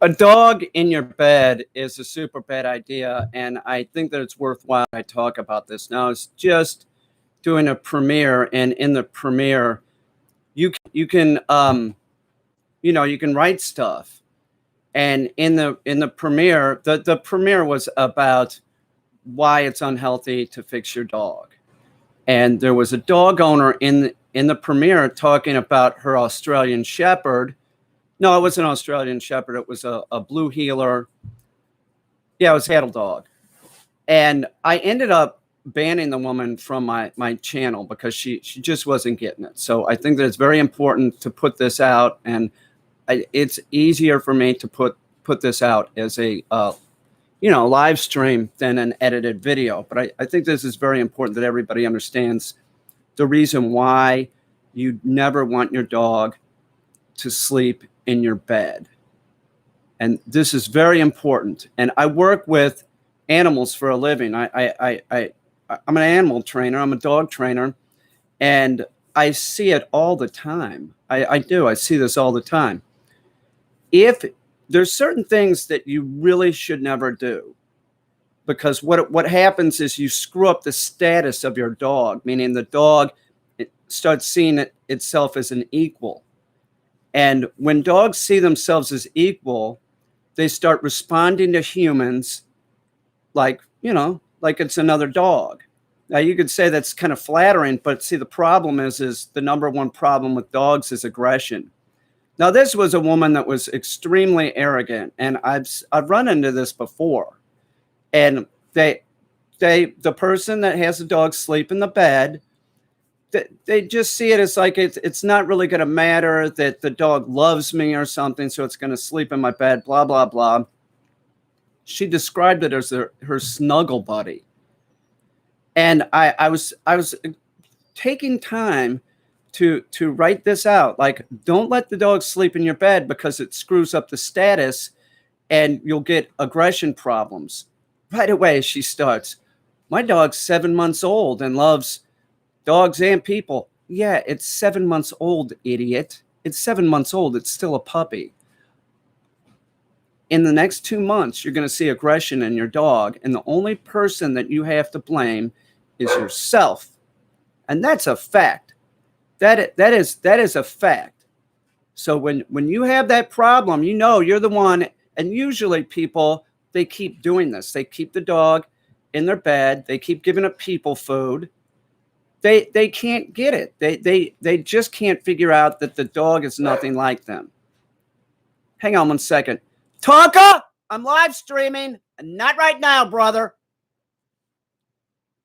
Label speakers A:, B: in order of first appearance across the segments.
A: A dog in your bed is a super bad idea, and I think that it's worthwhile I talk about this. Now, it's just doing a premiere, and in the premiere, you can you can write stuff, and in the premiere, the premiere was about why it's unhealthy to fix your dog, and there was a dog owner in the premiere talking about her Australian Shepherd. No, it was an Australian Shepherd. It was a blue heeler. Yeah, it was a cattle dog. And I ended up banning the woman from my channel because she just wasn't getting it. So I think that it's very important to put this out, and it's easier for me to put this out as a live stream than an edited video. But I think this is very important that everybody understands the reason why you never want your dog to sleep in your bed. And this is very important. And I work with animals for a living. I'm an animal trainer. I'm a dog trainer. And I see it all the time. I do. I see this all the time. If there's certain things that you really should never do, because what happens is you screw up the status of your dog, meaning the dog starts seeing itself as an equal. And when dogs see themselves as equal, they start responding to humans like it's another dog. Now, you could say that's kind of flattering, but see, the problem is the number one problem with dogs is aggression. Now, this was a woman that was extremely arrogant, and I've run into this before. And the person that has the dog sleep in the bed, they just see it as like it's not really going to matter that the dog loves me or something, so it's going to sleep in my bed, blah, blah, blah. She described it as her snuggle buddy. And I was taking time to write this out. Like, don't let the dog sleep in your bed because it screws up the status and you'll get aggression problems. Right away, she starts, my dog's 7 months old and loves dogs and people. Yeah, it's 7 months old, idiot. It's 7 months old. It's still a puppy. In the next 2 months, you're going to see aggression in your dog, and the only person that you have to blame is yourself. And that's a fact. That is a fact. So when you have that problem, you're the one, and usually people, they keep doing this. They keep the dog in their bed. They keep giving it people food. They can't get it. They just can't figure out that the dog is nothing like them. Hang on one second. Tonka, I'm live streaming. Not right now, brother.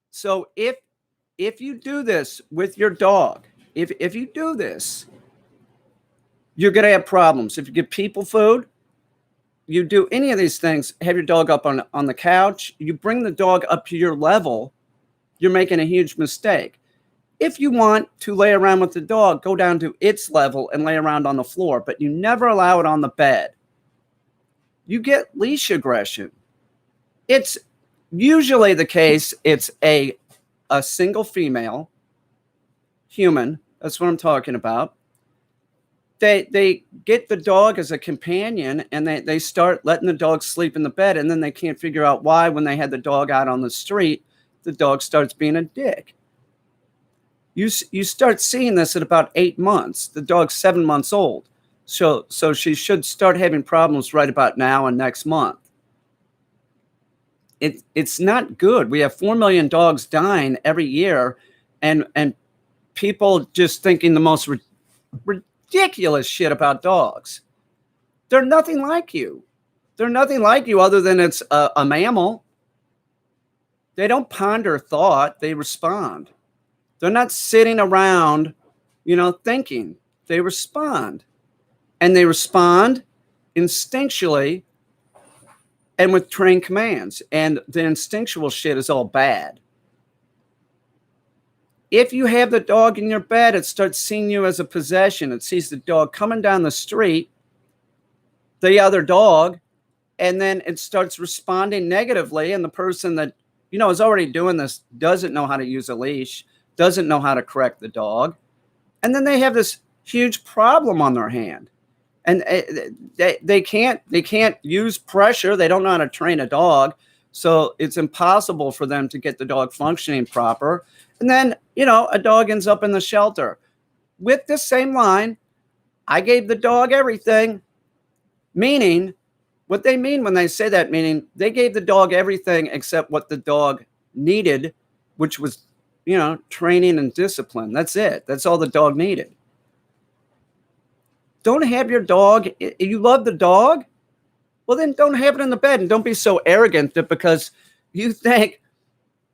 A: So if you do this with your dog, if you do this, you're going to have problems. If you give people food, you do any of these things, have your dog up on the couch, you bring the dog up to your level, you're making a huge mistake. If you want to lay around with the dog, go down to its level and lay around on the floor, but you never allow it on the bed. You get leash aggression. It's usually the case, it's a single female human. That's what I'm talking about. They get the dog as a companion, and they start letting the dog sleep in the bed, and then they can't figure out why when they had the dog out on the street, the dog starts being a dick. You start seeing this at about 8 months. The dog's 7 months old. So she should start having problems right about now and next month. It's not good. We have 4 million dogs dying every year, and people just thinking the most ridiculous shit about dogs. They're nothing like you. They're nothing like you other than it's a mammal. They don't ponder thought. They respond. They're not sitting around, thinking. They respond. And they respond instinctually and with trained commands. And the instinctual shit is all bad. If you have the dog in your bed, it starts seeing you as a possession. It sees the dog coming down the street, the other dog, and then it starts responding negatively. And the person that, is already doing this doesn't know how to use a leash, doesn't know how to correct the dog. And then they have this huge problem on their hand. And they can't use pressure. They don't know how to train a dog. So it's impossible for them to get the dog functioning proper. And then, a dog ends up in the shelter. With this same line, I gave the dog everything, meaning what they mean when they say that, meaning they gave the dog everything except what the dog needed, which was, training and discipline. That's it. That's all the dog needed. Don't have your dog. You love the dog? Well, then don't have it in the bed, and don't be so arrogant that because you think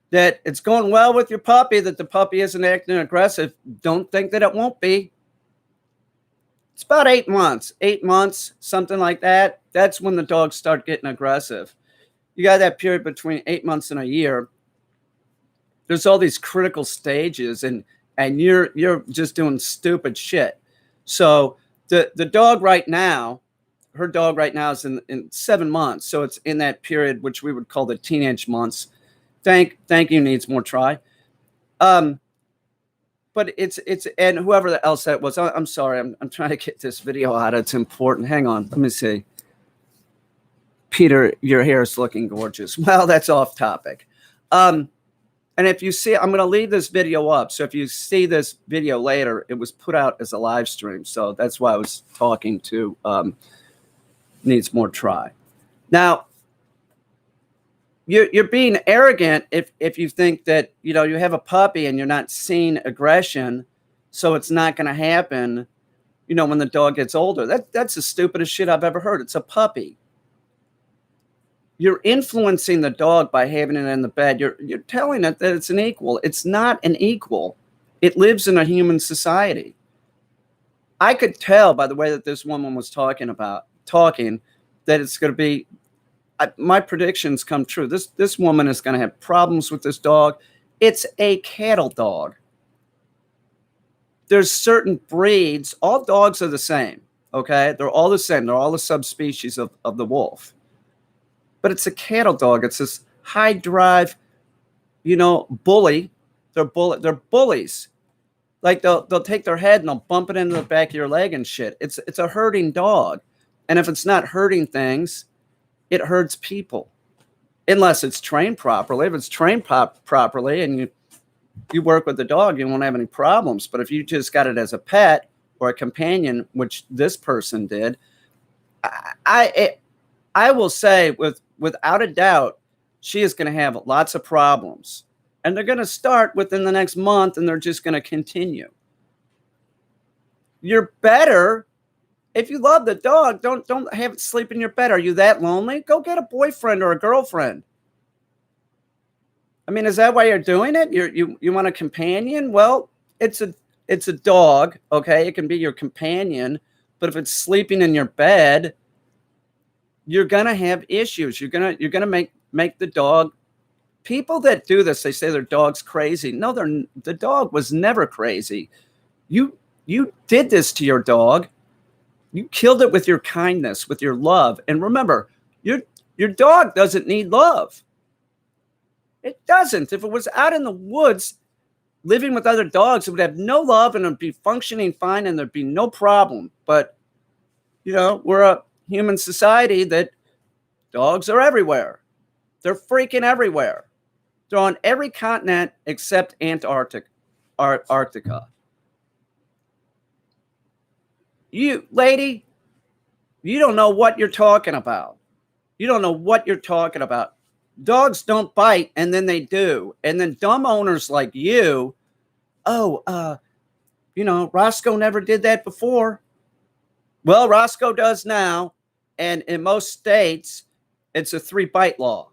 A: that it's going well with your puppy, that the puppy isn't acting aggressive. Don't think that it won't be. It's about 8 months, something like that. That's when the dogs start getting aggressive. You got that period between 8 months and a year. There's all these critical stages, and you're just doing stupid shit. So the dog right now, her dog right now is in 7 months. So it's in that period, which we would call the teenage months. Thank you needs more try. But it's and whoever else that was, I'm sorry. I'm trying to get this video out. It's important. Hang on. Let me see. Peter, your hair is looking gorgeous. Well, that's off topic. And if you see, I'm going to leave this video up. So if you see this video later, it was put out as a live stream. So that's why I was talking to needs more try. Now, you're being arrogant if you think that, you have a puppy and you're not seeing aggression. So it's not going to happen, when the dog gets older. That's the stupidest shit I've ever heard. It's a puppy. You're influencing the dog by having it in the bed. You're telling it that it's an equal. It's not an equal. It lives in a human society. I could tell by the way that this woman was talking that it's going to be, my predictions come true. This woman is going to have problems with this dog. It's a cattle dog. There's certain breeds. All dogs are the same, okay? They're all the same. They're all the subspecies of the wolf. But it's a cattle dog. It's this high drive, bully. They're bullies. Like they'll take their head and they'll bump it into the back of your leg and shit. It's a herding dog. And if it's not hurting things, it hurts people. Unless it's trained properly. If it's trained properly and you work with the dog, you won't have any problems. But if you just got it as a pet or a companion, which this person did, I will say without a doubt, she is going to have lots of problems. And they're going to start within the next month, and they're just going to continue. You're better. If you love the dog, don't have it sleep in your bed. Are you that lonely? Go get a boyfriend or a girlfriend. I mean, is that why you're doing it? You want a companion? Well, it's a dog, okay? It can be your companion, but if it's sleeping in your bed, you're gonna have issues. You're gonna make the dog. People that do this, they say their dog's crazy. No, the dog was never crazy. You did this to your dog. You killed it with your kindness, with your love. And remember, your dog doesn't need love. It doesn't. If it was out in the woods living with other dogs, it would have no love and it would be functioning fine and there'd be no problem. But, we're a human society that dogs are everywhere. They're freaking everywhere. They're on every continent except Antarctica. You, lady, you don't know what you're talking about. You don't know what you're talking about. Dogs don't bite, and then they do. And then dumb owners like you, Roscoe never did that before. Well, Roscoe does now. And in most states, it's a 3-bite law.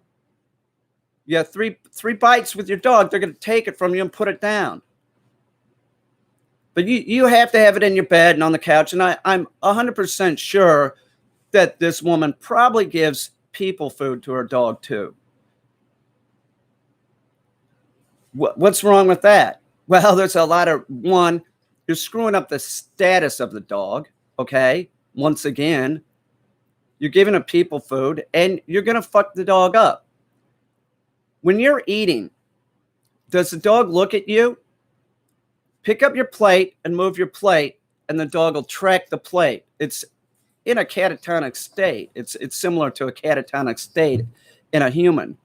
A: You have three bites with your dog, they're going to take it from you and put it down. But you have to have it in your bed and on the couch. And I'm 100% sure that this woman probably gives people food to her dog too. What's wrong with that? Well, there's a lot of, one, you're screwing up the status of the dog, okay? Once again, you're giving it people food, and you're going to fuck the dog up. When you're eating, does the dog look at you? Pick up your plate and move your plate, and the dog will track the plate. It's in a catatonic state. It's similar to a catatonic state in a human.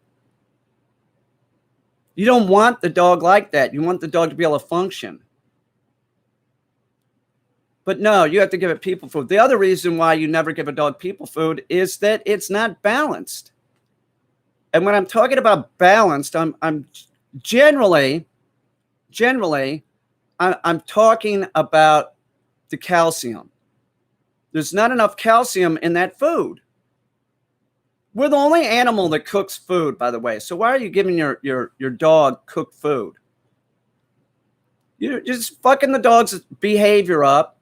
A: You don't want the dog like that. You want the dog to be able to function. But no, you have to give it people food. The other reason why you never give a dog people food is that it's not balanced. And when I'm talking about balanced, I'm generally I'm talking about the calcium. There's not enough calcium in that food. We're the only animal that cooks food, by the way. So why are you giving your dog cooked food? You're just fucking the dog's behavior up.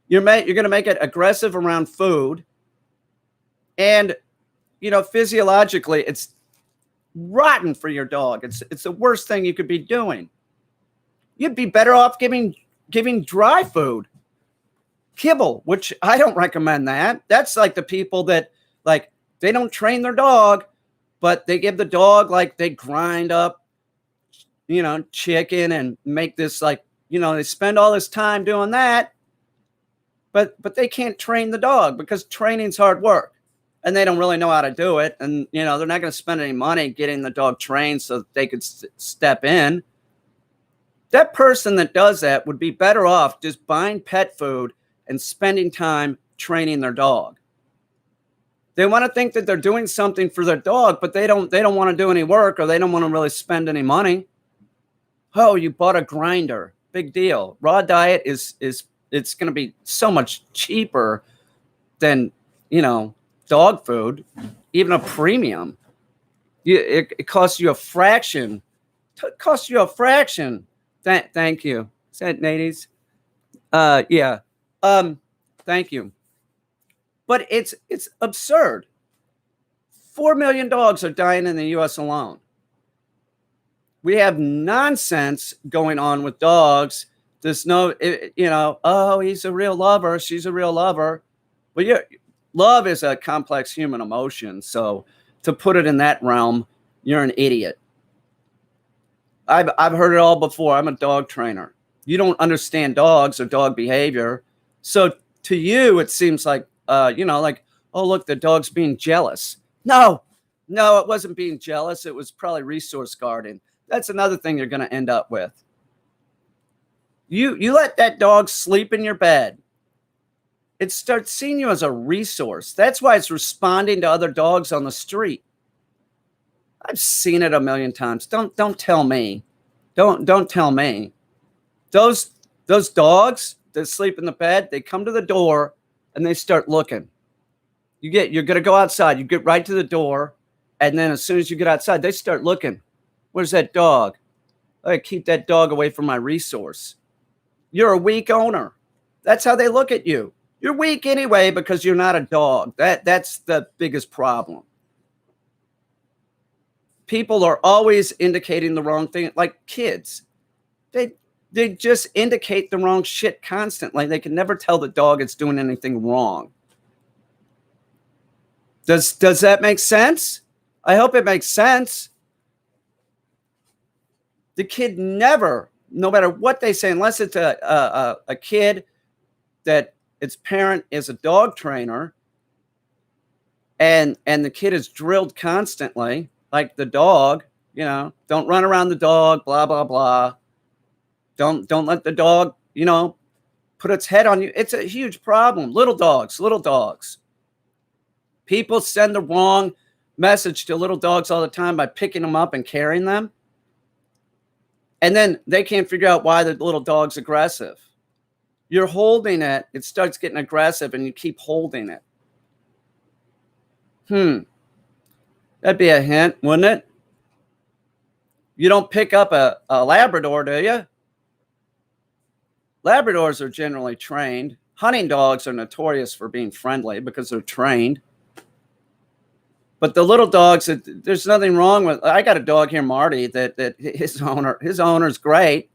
A: You're going to make it aggressive around food. And, physiologically, it's rotten for your dog. It's the worst thing you could be doing. You'd be better off giving dry food. Kibble, which I don't recommend that. That's like the people that, like, they don't train their dog, but they give the dog, like, they grind up, chicken and make this, like, they spend all this time doing that. But they can't train the dog because training's hard work and they don't really know how to do it. And, they're not going to spend any money getting the dog trained so that they could step in. That person that does that would be better off just buying pet food and spending time training their dog. They want to think that they're doing something for their dog, but they don't want to do any work or they don't want to really spend any money. Oh, you bought a grinder. Big deal. Raw diet is it's going to be so much cheaper than, dog food, even a premium. It costs you a fraction. It costs you a fraction. Thank you. Is that Nadies? Yeah. Thank you. But it's absurd. 4 million dogs are dying in the U.S. alone. We have nonsense going on with dogs. There's no, oh, he's a real lover. She's a real lover. Well, love is a complex human emotion. So to put it in that realm, you're an idiot. I've heard it all before. I'm a dog trainer. You don't understand dogs or dog behavior. So to you, it seems like, like, oh, look, the dog's being jealous. No, it wasn't being jealous. It was probably resource guarding. That's another thing you're going to end up with. You let that dog sleep in your bed. It starts seeing you as a resource. That's why it's responding to other dogs on the street. I've seen it a million times. Don't tell me. Don't tell me. Those dogs that sleep in the bed, they come to the door and they start looking. You're gonna go outside. You get right to the door, and then as soon as you get outside, they start looking. Where's that dog? I keep that dog away from my resource. You're a weak owner. That's how they look at you. You're weak anyway because you're not a dog. That's the biggest problem. People are always indicating the wrong thing, like kids. They just indicate the wrong shit constantly. They can never tell the dog it's doing anything wrong. Does that make sense? I hope it makes sense. The kid never, no matter what they say, unless it's a kid that its parent is a dog trainer and the kid is drilled constantly, like the dog, don't run around the dog, blah, blah, blah. Don't let the dog, put its head on you. It's a huge problem. Little dogs. People send the wrong message to little dogs all the time by picking them up and carrying them. And then they can't figure out why the little dog's aggressive. You're holding it. It starts getting aggressive and you keep holding it. That'd be a hint, wouldn't it? You don't pick up a Labrador, do you? Labradors are generally trained. Hunting dogs are notorious for being friendly because they're trained. But the little dogs, there's nothing wrong with. I got a dog here, Marty, that his owner's great,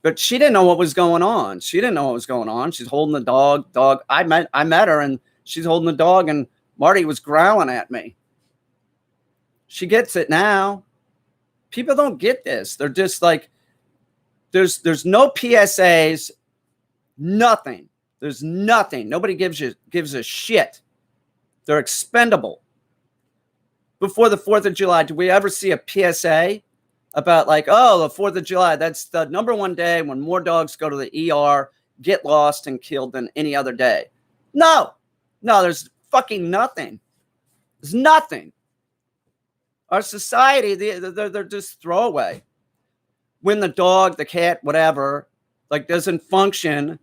A: but she didn't know what was going on. She's holding the dog. I met her and she's holding the dog and Marty was growling at me. She gets it now. People don't get this. They're just like, there's no PSAs, nothing. There's nothing. Nobody gives a shit. They're expendable. Before the 4th of July, did we ever see a PSA about like, oh, the 4th of July, that's the number one day when more dogs go to the ER, get lost and killed than any other day? No, there's fucking nothing. There's nothing. Our society, they're just throwaway. When the dog, the cat, whatever, like doesn't function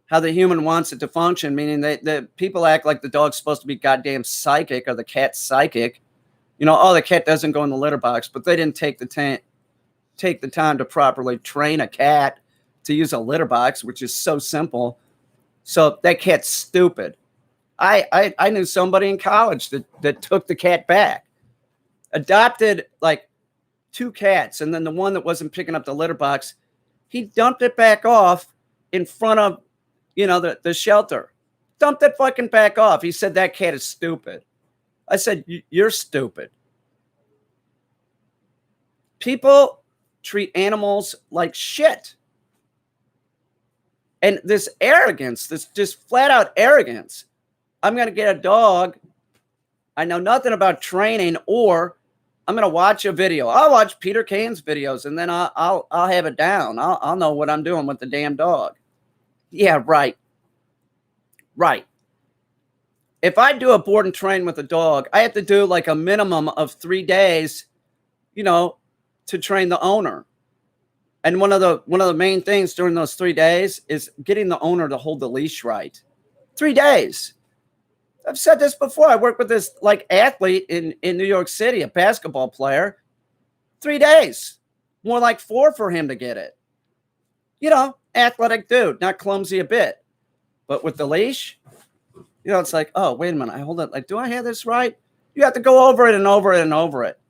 A: how the human wants it to function, meaning the people act like the dog's supposed to be goddamn psychic or the cat's psychic. Oh, the cat doesn't go in the litter box, but they didn't take the time to properly train a cat to use a litter box, which is so simple. So that cat's stupid. I knew somebody in college that took the cat back, adopted like 2 cats, and then the one that wasn't picking up the litter box, he dumped it back off in front of, the shelter. Dumped it fucking back off. He said that cat is stupid. I said, you're stupid. People treat animals like shit. And this arrogance, this just flat out arrogance. I'm going to get a dog. I know nothing about training, or I'm going to watch a video. I'll watch Peter Caine's videos, and then I'll have it down. I'll know what I'm doing with the damn dog. Yeah, right. Right. If I do a board and train with a dog, I have to do like a minimum of 3 days, to train the owner. And one of the main things during those 3 days is getting the owner to hold the leash right. 3 days. I've said this before. I worked with this like athlete in New York City, a basketball player. 3 days. More like 4 for him to get it. Athletic dude, not clumsy a bit. But with the leash, it's like, oh, wait a minute. I hold it. Like, do I have this right? You have to go over it and over it and over it.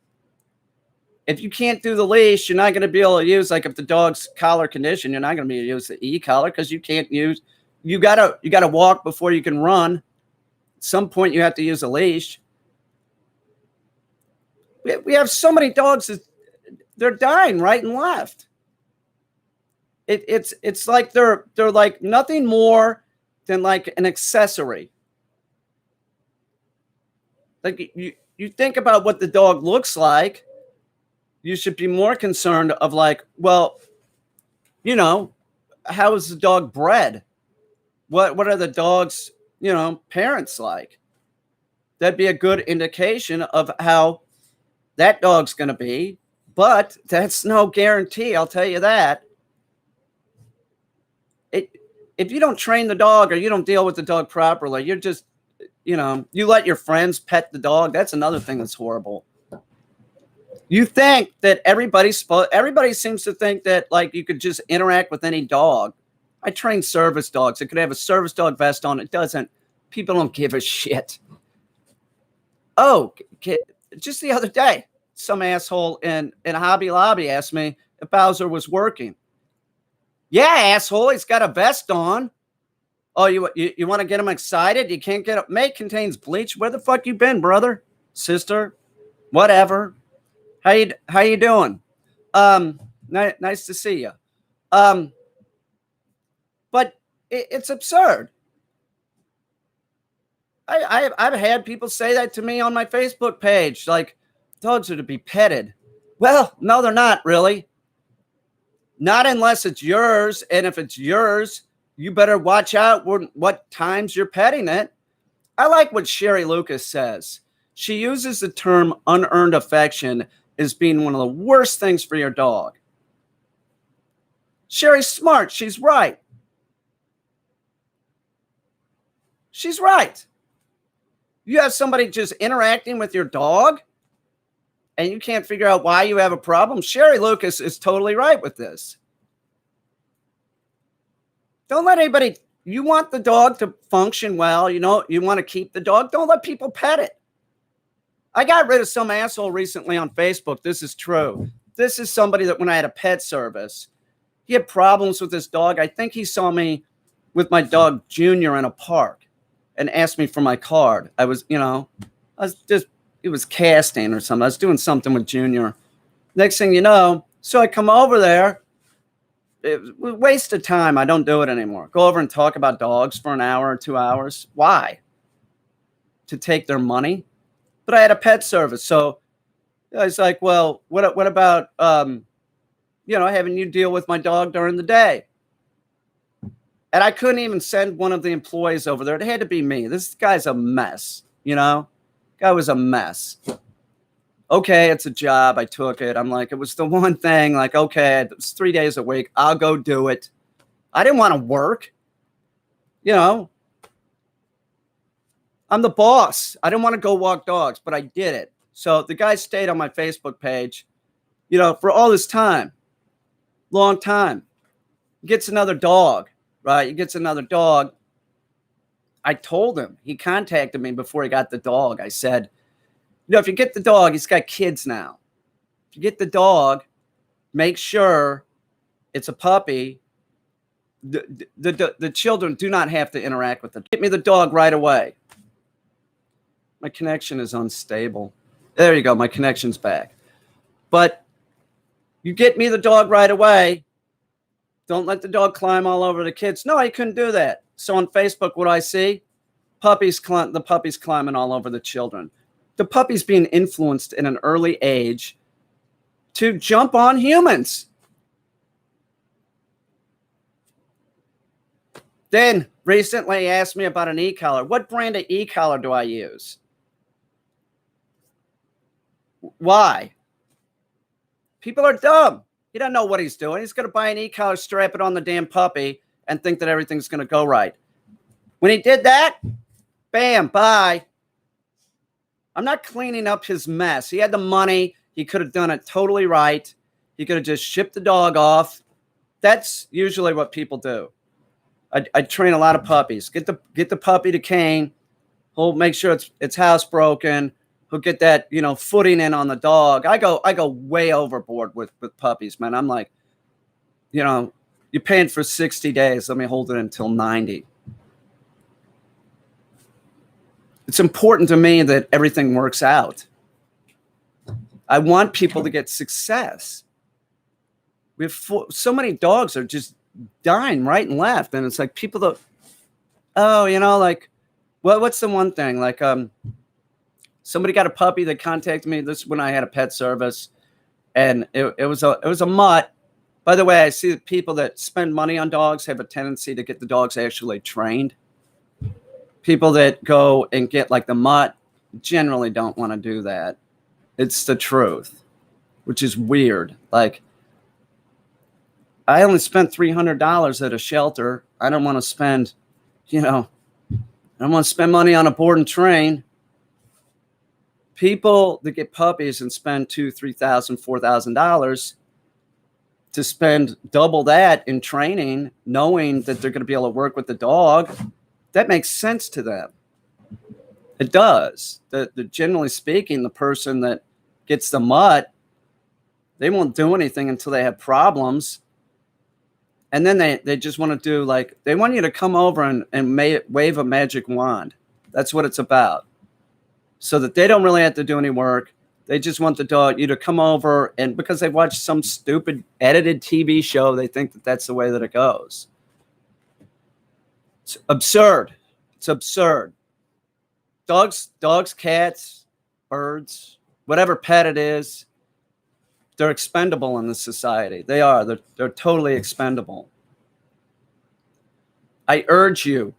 A: If you can't do the leash, you're not going to be able to use, like if the dog's collar condition, you're not going to be able to use the e-collar because you can't use, you gotta walk before you can run. At some point you have to use a leash. We have so many dogs that they're dying right and left. It's like they're like nothing more than like an accessory. Like you think about what the dog looks like, you should be more concerned of like, well, how is the dog bred? What are the dog's, parents like? That'd be a good indication of how that dog's going to be, but that's no guarantee. I'll tell you that. If you don't train the dog or you don't deal with the dog properly, you're just, you let your friends pet the dog. That's another thing that's horrible. You think that everybody seems to think that like you could just interact with any dog. I train service dogs. It could have a service dog vest on. It doesn't. People don't give a shit. Oh, just the other day, some asshole in Hobby Lobby asked me if Bowser was working. Yeah, asshole, he's got a vest on. Oh, you want to get him excited? You can't get up. Mate contains bleach. Where the fuck you been, brother, sister, whatever? How you doing? Nice to see you. But it's absurd. I've had people say that to me on my Facebook page, like dogs are to be petted. Well, no, they're not really. Not unless it's yours, and if it's yours, you better watch out what times you're petting it. I like what Sherry Lucas says. She uses the term unearned affection as being one of the worst things for your dog. Sherry's smart. She's right. She's right. You have somebody just interacting with your dog and you can't figure out why you have a problem. Sherry Lucas is totally right with this. Don't let anybody, you want the dog to function well, you want to keep the dog. Don't let people pet it. I got rid of some asshole recently on Facebook. This is true. This is somebody that when I had a pet service, he had problems with his dog. I think he saw me with my dog Junior in a park and asked me for my card. I was, it was casting or something. I was doing something with Junior. Next thing you know, so I come over there It was a waste of time. I don't do it anymore. Go over and talk about dogs for an hour or 2 hours. Why? To take their money? But I had a pet service. So I was like, well, what about, having you deal with my dog during the day? And I couldn't even send one of the employees over there. It had to be me. This guy's a mess, Guy was a mess. Okay, it's a job. I took it. I'm like, it was the one thing, like, okay, it's 3 days a week. I'll go do it. I didn't want to work. I'm the boss. I didn't want to go walk dogs, but I did it. So the guy stayed on my Facebook page, for all this time, long time. He gets another dog, right? He gets another dog. I told him, he contacted me before he got the dog. I said, if you get the dog, he's got kids now. If you get the dog, make sure it's a puppy. The children do not have to interact with it. Get me the dog right away. My connection is unstable. There you go. My connection's back. But you get me the dog right away. Don't let the dog climb all over the kids. No, I couldn't do that. So on Facebook, what do I see? The puppies climbing all over the children. The puppy's being influenced in an early age to jump on humans. Then recently he asked me about an e-collar. What brand of e-collar do I use? Why? People are dumb. He doesn't know what he's doing. He's going to buy an e-collar, strap it on the damn puppy, and think that everything's going to go right. When he did that, bam, bye. I'm not cleaning up his mess. He had the money. He could have done it totally right. He could have just shipped the dog off. That's usually what people do. I train a lot of puppies. Get the puppy to Caine. He'll make sure it's housebroken. He'll get that, footing in on the dog. I go way overboard with puppies, man. I'm like, you're paying for 60 days. Let me hold it until 90. It's important to me that everything works out. I want people to get success. We have so many dogs are just dying right and left. And it's like people that, what's the one thing? Like, somebody got a puppy that contacted me. This is when I had a pet service, and it was a mutt. By the way, I see that people that spend money on dogs have a tendency to get the dogs actually trained. People that go and get like the mutt generally don't want to do that. It's the truth, which is weird. Like, I only spent $300 at a shelter. I don't want to spend, I don't want to spend money on a board and train. People that get puppies and spend $2,000, $3,000, $4,000 to spend double that in training, knowing that they're going to be able to work with the dog, that makes sense to them. It does. Generally speaking, the person that gets the mutt, they won't do anything until they have problems. And then they just want to do they want you to come over and wave a magic wand. That's what it's about. So that they don't really have to do any work. They just want you to come over, and because they watched some stupid edited TV show, they think that that's the way that it goes. It's absurd. It's absurd. Dogs, cats, birds, whatever pet it is, they're expendable in this society. They are. They're totally expendable. I urge you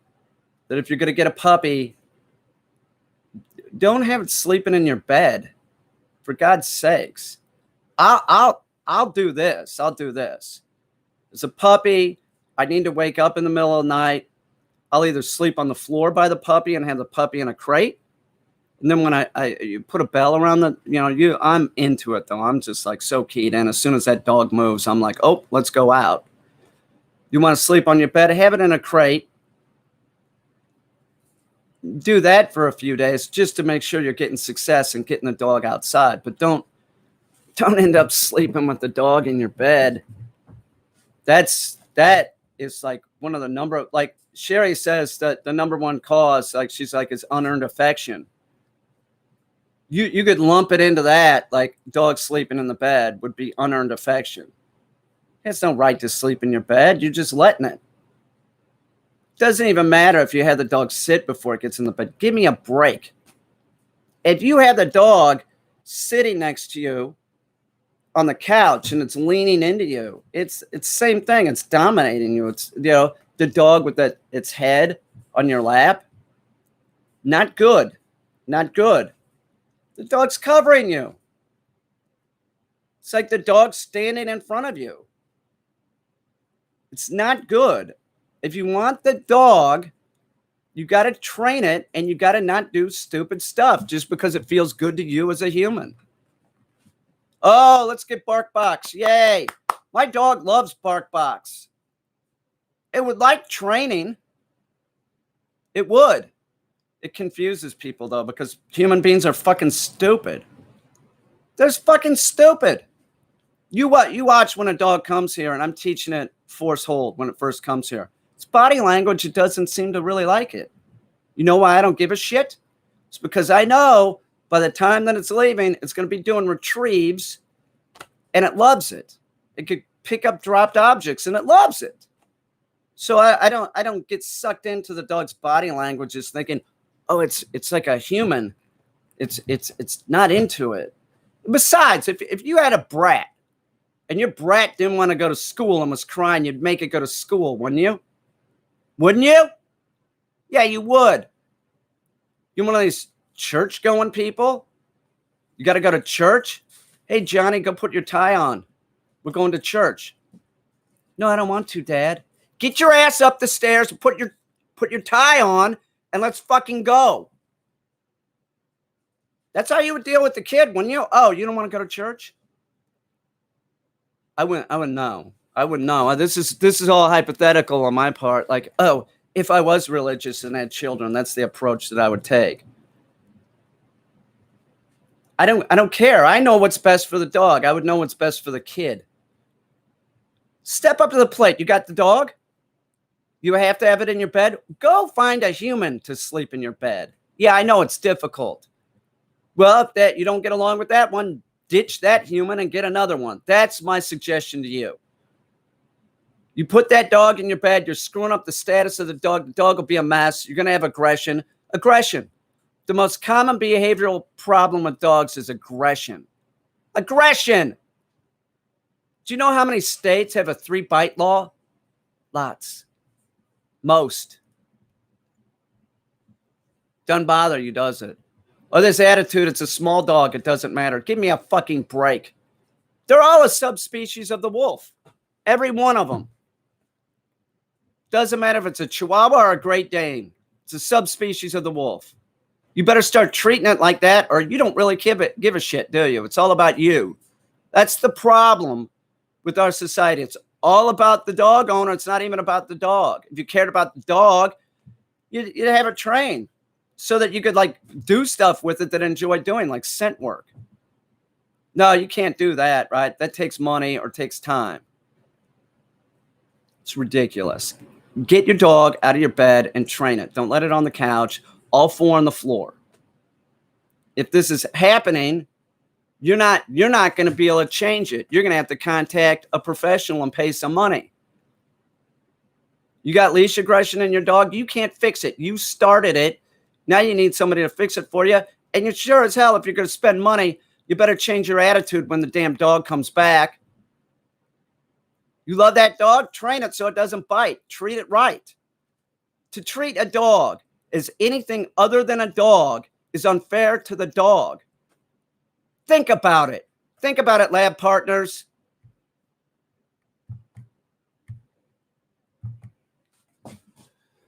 A: that if you're going to get a puppy, don't have it sleeping in your bed. For God's sakes. I'll do this. I'll do this. As a puppy, I need to wake up in the middle of the night. I'll either sleep on the floor by the puppy and have the puppy in a crate. And then when you put a bell around I'm into it though. I'm just so keyed in. As soon as that dog moves, I'm like, oh, let's go out. You want to sleep on your bed? Have it in a crate. Do that for a few days just to make sure you're getting success and getting the dog outside. But don't end up sleeping with the dog in your bed. That is one of the Sherry says that the number one cause, she's is unearned affection. You could lump it into that, dog sleeping in the bed would be unearned affection. has no right to sleep in your bed. You're just letting it. Doesn't even matter if you have the dog sit before it gets in the bed. Give me a break. If you have the dog sitting next to you on the couch and it's leaning into you, it's the same thing. It's dominating you. It's, the dog with its head on your lap. Not good. Not good. The dog's covering you. It's like the dog standing in front of you. It's not good. If you want the dog, you got to train it, and you got to not do stupid stuff just because it feels good to you as a human. Oh, let's get BarkBox. Yay. My dog loves BarkBox. It would like training. It would. It confuses people, though, because human beings are fucking stupid. They're fucking stupid. You watch when a dog comes here, and I'm teaching it force hold when it first comes here. Its body language, it doesn't seem to really like it. You know why I don't give a shit? It's because I know by the time that it's leaving, it's going to be doing retrieves, and it loves it. It could pick up dropped objects, and it loves it. So I don't get sucked into the dog's body languages thinking, oh, it's like a human. It's not into it. Besides, if you had a brat and your brat didn't want to go to school and was crying, you'd make it go to school, wouldn't you? Wouldn't you? Yeah, you would. You're one of these church-going people? You got to go to church? Hey, Johnny, go put your tie on. We're going to church. No, I don't want to, Dad. Get your ass up the stairs and put your tie on and let's fucking go. That's how you would deal with the kid, wouldn't you? Oh, you don't want to go to church? I wouldn't know. I wouldn't know. This is all hypothetical on my part. Like, oh, if I was religious and had children, that's the approach that I would take. I don't care. I know what's best for the dog. I would know what's best for the kid. Step up to the plate. You got the dog? You have to have it in your bed? Go find a human to sleep in your bed. Yeah, I know it's difficult. Well, if that you don't get along with that one, ditch that human and get another one. That's my suggestion to you. You put that dog in your bed, you're screwing up the status of the dog. The dog will be a mess. You're going to have aggression. Aggression. The most common behavioral problem with dogs is aggression. Aggression. Do you know how many states have a 3-bite law? Lots. Most. Doesn't bother you, does it? Or this attitude, it's a small dog, it doesn't matter. Give me a fucking break. They're all a subspecies of the wolf. Every one of them. Doesn't matter if it's a Chihuahua or a Great Dane. It's a subspecies of the wolf. You better start treating it like that, or you don't really give a shit, do you? It's all about you. That's the problem with our society. It's all about the dog owner. It's not even about the dog. If you cared about the dog, you'd have it trained so that you could like do stuff with it that enjoy doing, like scent work. No, you can't do that, right? That takes money or takes time. It's ridiculous. Get your dog out of your bed and train it. Don't let it on the couch, all four on the floor. If this is happening, you're not going to be able to change it. You're going to have to contact a professional and pay some money. You got leash aggression in your dog, you can't fix it. You started it. Now you need somebody to fix it for you. And you're sure as hell, if you're going to spend money, you better change your attitude when the damn dog comes back. You love that dog? Train it so it doesn't bite. Treat it right. To treat a dog as anything other than a dog is unfair to the dog. Think about it. Think about it, lab partners.